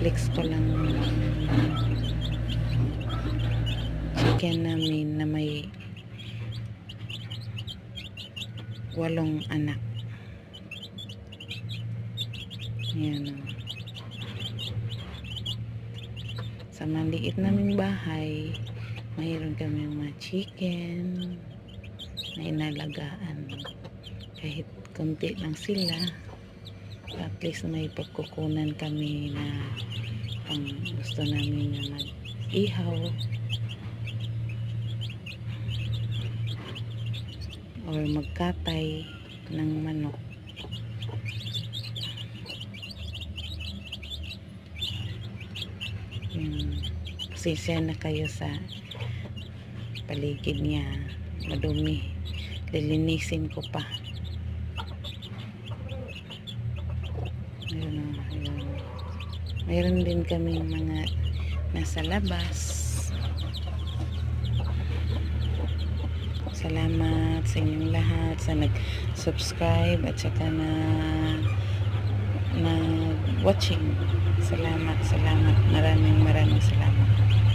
flex ko lang chicken namin na may 8 anak. Yan o. Sa maliit naming bahay, mayroon kami mga chicken na inalagaan. Kahit konti lang sila, at least may pagkukunan kami na pang gusto namin na mag-ihaw or magkatay ng manok. Pasensya na kayo sa paligid niya, madumi, lilinisin ko pa. Ayun. Mayroon din kaming mga nasa labas. Salamat sa inyong lahat sa nag-subscribe at saka na watching. Salamat. Maraming salamat.